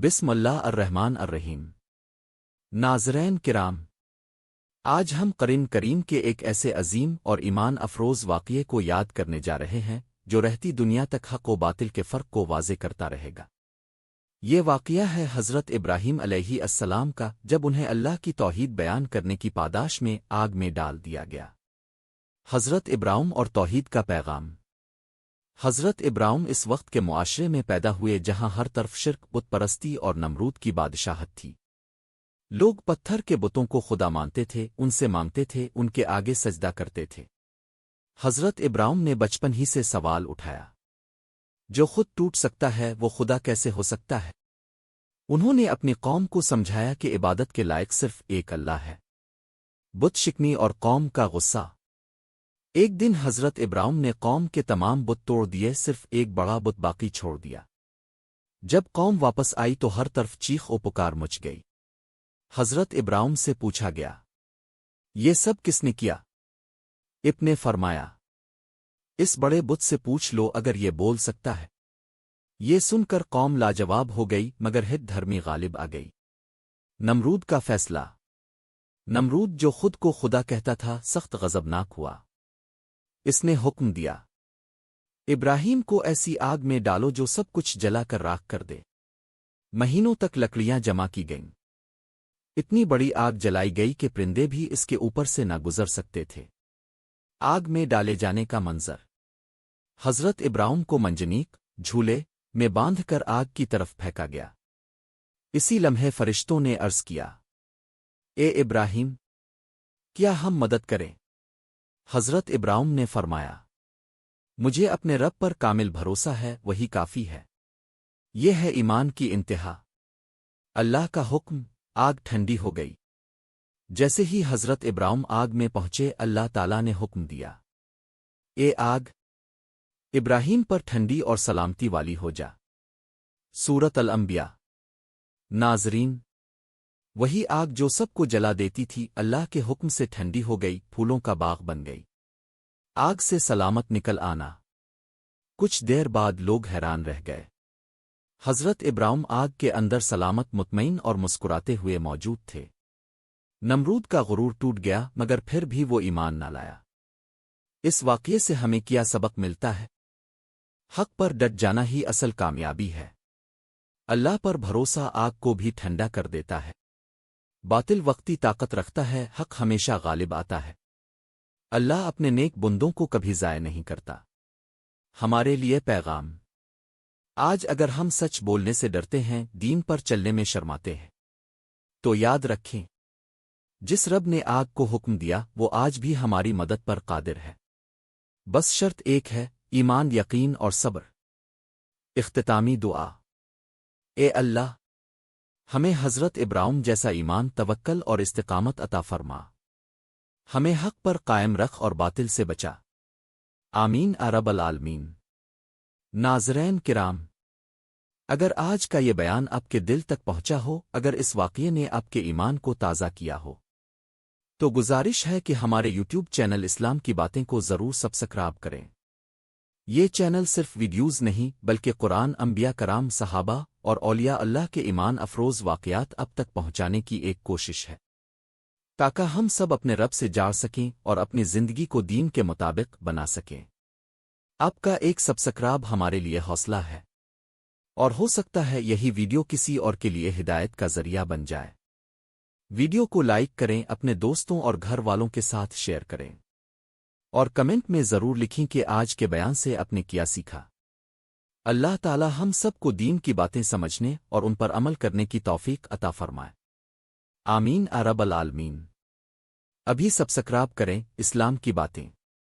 بسم اللہ الرحمن الرحیم۔ ناظرین کرام، آج ہم قرآن کریم کے ایک ایسے عظیم اور ایمان افروز واقعے کو یاد کرنے جا رہے ہیں جو رہتی دنیا تک حق و باطل کے فرق کو واضح کرتا رہے گا۔ یہ واقعہ ہے حضرت ابراہیم علیہ السلام کا، جب انہیں اللہ کی توحید بیان کرنے کی پاداش میں آگ میں ڈال دیا گیا۔ حضرت ابراہیم اور توحید کا پیغام۔ حضرت ابراہیم اس وقت کے معاشرے میں پیدا ہوئے جہاں ہر طرف شرک، بت پرستی اور نمرود کی بادشاہت تھی۔ لوگ پتھر کے بتوں کو خدا مانتے تھے، ان سے مانگتے تھے، ان کے آگے سجدہ کرتے تھے۔ حضرت ابراہیم نے بچپن ہی سے سوال اٹھایا، جو خود ٹوٹ سکتا ہے وہ خدا کیسے ہو سکتا ہے؟ انہوں نے اپنی قوم کو سمجھایا کہ عبادت کے لائق صرف ایک اللہ ہے۔ بت شکنی اور قوم کا غصہ۔ ایک دن حضرت ابراہیم نے قوم کے تمام بت توڑ دیے، صرف ایک بڑا بت باقی چھوڑ دیا۔ جب قوم واپس آئی تو ہر طرف چیخ و پکار مچ گئی۔ حضرت ابراہیم سے پوچھا گیا، یہ سب کس نے کیا؟ ابن نے فرمایا، اس بڑے بت سے پوچھ لو اگر یہ بول سکتا ہے۔ یہ سن کر قوم لاجواب ہو گئی، مگر ہت دھرمی غالب آ گئی۔ نمرود کا فیصلہ۔ نمرود جو خود کو خدا کہتا تھا سخت غضبناک ہوا۔ اس نے حکم دیا، ابراہیم کو ایسی آگ میں ڈالو جو سب کچھ جلا کر راکھ کر دے۔ مہینوں تک لکڑیاں جمع کی گئیں۔ اتنی بڑی آگ جلائی گئی کہ پرندے بھی اس کے اوپر سے نہ گزر سکتے تھے۔ آگ میں ڈالے جانے کا منظر۔ حضرت ابراہیم کو منجنیق جھولے میں باندھ کر آگ کی طرف پھینکا گیا۔ اسی لمحے فرشتوں نے عرض کیا، اے ابراہیم، کیا ہم مدد کریں؟ حضرت ابراہیم نے فرمایا، مجھے اپنے رب پر کامل بھروسہ ہے، وہی کافی ہے۔ یہ ہے ایمان کی انتہا۔ اللہ کا حکم، آگ ٹھنڈی ہو گئی۔ جیسے ہی حضرت ابراہیم آگ میں پہنچے، اللہ تعالیٰ نے حکم دیا، اے آگ، ابراہیم پر ٹھنڈی اور سلامتی والی ہو جا۔ سورۃ الانبیاء۔ ناظرین، وہی آگ جو سب کو جلا دیتی تھی اللہ کے حکم سے ٹھنڈی ہو گئی، پھولوں کا باغ بن گئی۔ آگ سے سلامت نکل آنا۔ کچھ دیر بعد لوگ حیران رہ گئے۔ حضرت ابراہیم آگ کے اندر سلامت، مطمئن اور مسکراتے ہوئے موجود تھے۔ نمرود کا غرور ٹوٹ گیا، مگر پھر بھی وہ ایمان نہ لایا۔ اس واقعے سے ہمیں کیا سبق ملتا ہے؟ حق پر ڈٹ جانا ہی اصل کامیابی ہے۔ اللہ پر بھروسہ آگ کو بھی ٹھنڈا کر دیتا ہے۔ باطل وقتی طاقت رکھتا ہے، حق ہمیشہ غالب آتا ہے۔ اللہ اپنے نیک بندوں کو کبھی ضائع نہیں کرتا۔ ہمارے لیے پیغام۔ آج اگر ہم سچ بولنے سے ڈرتے ہیں، دین پر چلنے میں شرماتے ہیں، تو یاد رکھیں، جس رب نے آگ کو حکم دیا وہ آج بھی ہماری مدد پر قادر ہے۔ بس شرط ایک ہے، ایمان، یقین اور صبر۔ اختتامی دعا۔ اے اللہ، ہمیں حضرت ابراہیم جیسا ایمان، توکل اور استقامت عطا فرما۔ ہمیں حق پر قائم رکھ اور باطل سے بچا۔ آمین رب العالمین۔ ناظرین کرام، اگر آج کا یہ بیان آپ کے دل تک پہنچا ہو، اگر اس واقعے نے آپ کے ایمان کو تازہ کیا ہو، تو گزارش ہے کہ ہمارے یوٹیوب چینل اسلام کی باتیں کو ضرور سبسکرائب کریں۔ یہ چینل صرف ویڈیوز نہیں بلکہ قرآن، انبیاء کرام، صحابہ اور اولیاء اللہ کے ایمان افروز واقعات اب تک پہنچانے کی ایک کوشش ہے، تاکہ ہم سب اپنے رب سے جاڑ سکیں اور اپنی زندگی کو دین کے مطابق بنا سکیں۔ آپ کا ایک سبسکرائب ہمارے لیے حوصلہ ہے، اور ہو سکتا ہے یہی ویڈیو کسی اور کے لیے ہدایت کا ذریعہ بن جائے۔ ویڈیو کو لائک کریں، اپنے دوستوں اور گھر والوں کے ساتھ شیئر کریں، اور کمنٹ میں ضرور لکھیں کہ آج کے بیان سے آپ نے کیا سیکھا۔ اللہ تعالی ہم سب کو دین کی باتیں سمجھنے اور ان پر عمل کرنے کی توفیق عطا فرمائے۔ آمین رب العالمین۔ ابھی سبسکرائب کریں، اسلام کی باتیں۔